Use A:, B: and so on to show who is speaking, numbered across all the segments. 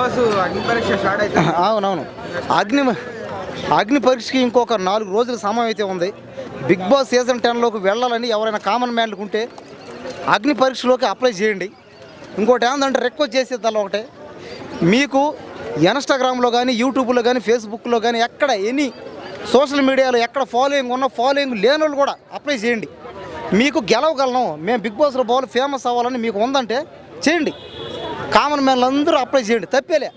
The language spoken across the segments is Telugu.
A: బాస్ అగ్ని పరీక్ష స్టార్ట్ అయితే
B: అవునవును. అగ్ని అగ్ని పరీక్షకి ఇంకొక 4 రోజుల సమయం అయితే ఉంది. బిగ్ బాస్ సీజన్ 10లోకి వెళ్ళాలని ఎవరైనా కామన్ మ్యాన్లకు ఉంటే అగ్ని పరీక్షలోకి అప్లై చేయండి. ఇంకోటి ఏంటంటే రిక్వెస్ట్ చేసేదల్లా ఒకటే, మీకు ఇన్స్టాగ్రామ్లో కానీ యూట్యూబ్లో కానీ ఫేస్బుక్లో కానీ ఎక్కడ ఎనీ సోషల్ మీడియాలో ఎక్కడ ఫాలోయింగ్ ఉన్న ఫాలోయింగ్ లేని వాళ్ళు కూడా అప్లై చేయండి. మీకు గెలవగలను, మేము బిగ్ బాస్లో బాల్ ఫేమస్ అవ్వాలని మీకు ఉందంటే చేయండి. కామన్ మ్యాన్లు అందరూ అప్లై చేయండి, తప్పేలే.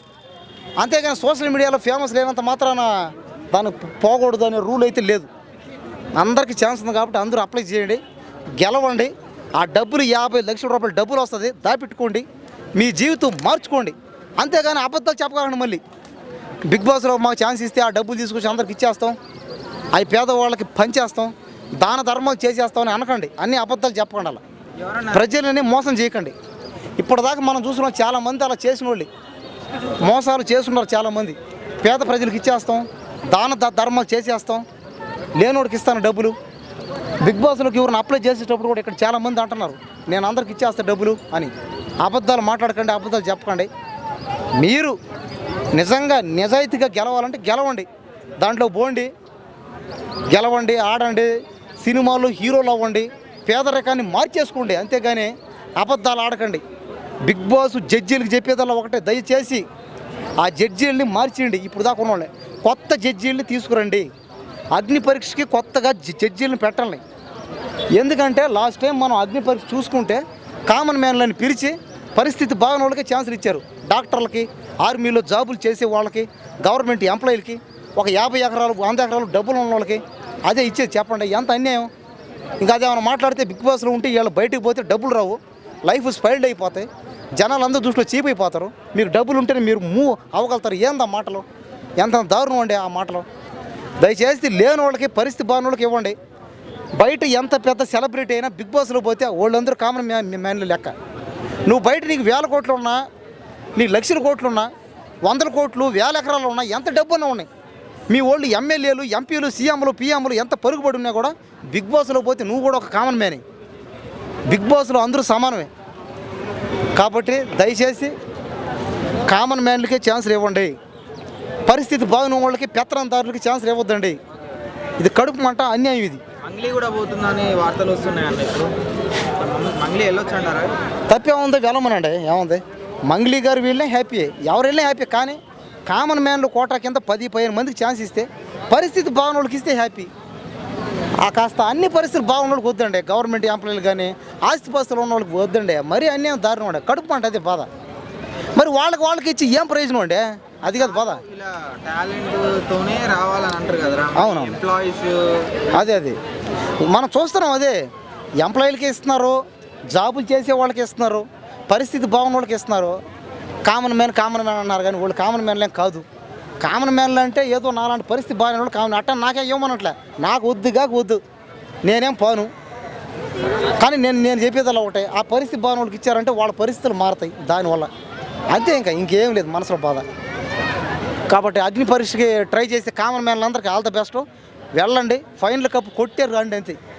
B: అంతేగాని సోషల్ మీడియాలో ఫేమస్ లేనంత మాత్రాన దాన్ని పోకూడదు అనే రూల్ అయితే లేదు. అందరికీ ఛాన్స్ ఉంది కాబట్టి అందరూ అప్లై చేయండి, గెలవండి. ఆ డబ్బులు 50 లక్షల రూపాయలు డబ్బులు వస్తుంది, దాపెట్టుకోండి, మీ జీవితం మార్చుకోండి. అంతేగాని అబద్ధాలు చెప్పగలండి. మళ్ళీ బిగ్ బాస్లో మాకు ఛాన్స్ ఇస్తే ఆ డబ్బులు తీసుకొచ్చి అందరికి ఇచ్చేస్తాం, అవి పేదవాళ్ళకి పంచేస్తాం, దాన ధర్మాలు చేసేస్తామని అనకండి. అన్ని అబద్ధాలు చెప్పకండి. అలా ప్రజలని మోసం చేయకండి. ఇప్పటిదాకా మనం చూస్తున్నాం, చాలామంది అలా చేసిన వాళ్ళు మోసాలు చేస్తున్నారు. చాలామంది పేద ప్రజలకు ఇచ్చేస్తాం, దాన ధర్మాలు చేసేస్తాం, లేనోడికి ఇస్తాను డబ్బులు. బిగ్ బాస్లోకి ఎవరిని అప్లై చేసేటప్పుడు కూడా ఇక్కడ చాలామంది అంటున్నారు, నేను అందరికి ఇచ్చేస్తా డబ్బులు అని. అబద్ధాలు మాట్లాడకండి, అబద్ధాలు చెప్పకండి. మీరు నిజంగా నిజాయితీగా గెలవాలంటే గెలవండి, దాంట్లో పోండి, గెలవండి, ఆడండి, సినిమాలు హీరోలు అవ్వండి, పేదరికాన్ని మార్చేసుకోండి. అంతేగాని అబద్ధాలు ఆడకండి. బిగ్ బాస్ జడ్జీలకు చెప్పేదల్లా ఒకటే, దయచేసి ఆ జడ్జీలని మార్చేయండి. ఇప్పుడు దాకా ఉన్నవాళ్ళే కొత్త జడ్జీలని తీసుకురండి. అగ్ని పరీక్షకి కొత్తగా జడ్జీలను పెట్టాలి. ఎందుకంటే లాస్ట్ టైం మనం అగ్ని పరీక్ష చూసుకుంటే కామన్ మ్యాన్లను పిలిచి పరిస్థితి బాగున్న వాళ్ళకి ఛాన్సులు ఇచ్చారు. డాక్టర్లకి, ఆర్మీలో జాబులు చేసే వాళ్ళకి, గవర్నమెంట్ ఎంప్లాయీలకి, ఒక 50 ఎకరాలు 100 ఎకరాలు డబ్బులు ఉన్న వాళ్ళకి అదే ఇచ్చేది. చెప్పండి, ఎంత అన్యాయం. ఇంకా అదేమైనా మాట్లాడితే బిగ్ బాస్లో ఉంటే వీళ్ళు బయటకు పోతే డబ్బులు రావు, లైఫ్ స్పైల్డ్ అయిపోతాయి, జనాలు అందరూ దృష్టిలో చీప్ అయిపోతారు. మీకు డబ్బులు ఉంటేనే మీరు మూవ్ అవ్వగలుగుతారు. ఏంది ఆ మాటలు, ఎంత దారుణం అండి ఆ మాటలు. దయచేసి లేని వాళ్ళకి, పరిస్థితి బాగున్న వాళ్ళకి ఇవ్వండి. బయట ఎంత పెద్ద సెలబ్రిటీ అయినా బిగ్ బాస్లో పోతే వాళ్ళందరూ కామన్ మ్యాన్లు లెక్క. నువ్వు బయట నీకు 1000 కోట్లు ఉన్నా, నీకు లక్షల కోట్లు ఉన్నా, 100 కోట్లు 1000 ఎకరాలు ఉన్నా, ఎంత డబ్బున్నా ఉన్నాయి, మీ వాళ్ళు ఎమ్మెల్యేలు, ఎంపీలు, సీఎంలు, పిఎంలు ఎంత పరుగుబడి ఉన్నా కూడా బిగ్ బాస్లో పోతే నువ్వు కూడా ఒక కామన్ మ్యానే. బిగ్ బాస్లో అందరూ సమానమే. కాబట్టి దయచేసి కామన్ మ్యాన్లకే ఛాన్సులు ఇవ్వండి. పరిస్థితి బాగున్న వాళ్ళకి, పెత్తనందారులకి ఛాన్సులు ఇవ్వద్దండి. ఇది కడుపు మంట, అన్యాయం. ఇది
A: మంగ్లీ కూడా పోతుందని వార్తలు వస్తున్నాయండి. ఇప్పుడు మంగ్లీ వెళ్ళొచ్చు అంటారా?
B: తప్పేముంది, వెళ్ళమనండి. ఏముంది, మంగ్లీ గారు వీళ్ళే హ్యాపీ, ఎవరు వెళ్ళినా హ్యాపీ. కానీ కామన్ మ్యాన్లు కోటా కింద 10-15 మందికి ఛాన్స్ ఇస్తే, పరిస్థితి బాగున్న వాళ్ళకి ఇస్తే హ్యాపీ. ఆ కాస్త అన్ని పరిస్థితులు బాగున్న వాళ్ళకి వద్దండి. గవర్నమెంట్ ఎంప్లాయీలు కానీ ఆస్తిపాస్తులు ఉన్న వాళ్ళకి వద్దండి. మరీ అన్యాయం, దారుణం అండి, కడుపు మంట. అదే బాధ. మరి వాళ్ళకి ఇచ్చి ఏం ప్రయోజనం అండి? అది కాదు బాధ.
A: ఇలా టాలెంట్తోనే రావాలని అంటారు కదా.
B: అవునవును,
A: ఎంప్లాయీస్
B: అదే మనం చూస్తున్నాం. అదే ఎంప్లాయీలకి ఇస్తున్నారు, జాబులు చేసే వాళ్ళకి ఇస్తున్నారు, పరిస్థితి బాగున్న వాళ్ళకి ఇస్తున్నారు. కామన్ మ్యాన్ అన్నారు కానీ వాళ్ళు కామన్ మ్యాన్లేం కాదు. కామన్ మ్యాన్లు అంటే ఏదో నాలాంటి పరిస్థితి బాగానే వాళ్ళు కామన్. అట్ట నాకేం ఇవ్వమనట్లే, నాకు వద్దు, నేనేం పోను. కానీ నేను చెప్పేది ఒకటే, ఆ పరిస్థితి బాగున్న వాళ్ళకి ఇచ్చారంటే వాళ్ళ పరిస్థితులు మారుతాయి దానివల్ల. అంతే, ఇంకేం లేదు మనసులో బాధ. కాబట్టి అగ్ని పరీక్షకి ట్రై చేసే కామన్ మ్యాన్లందరికీ ఆల్ ద బెస్ట్. వెళ్ళండి, ఫైనల్ కప్ కొట్టారు రండి, అంతే.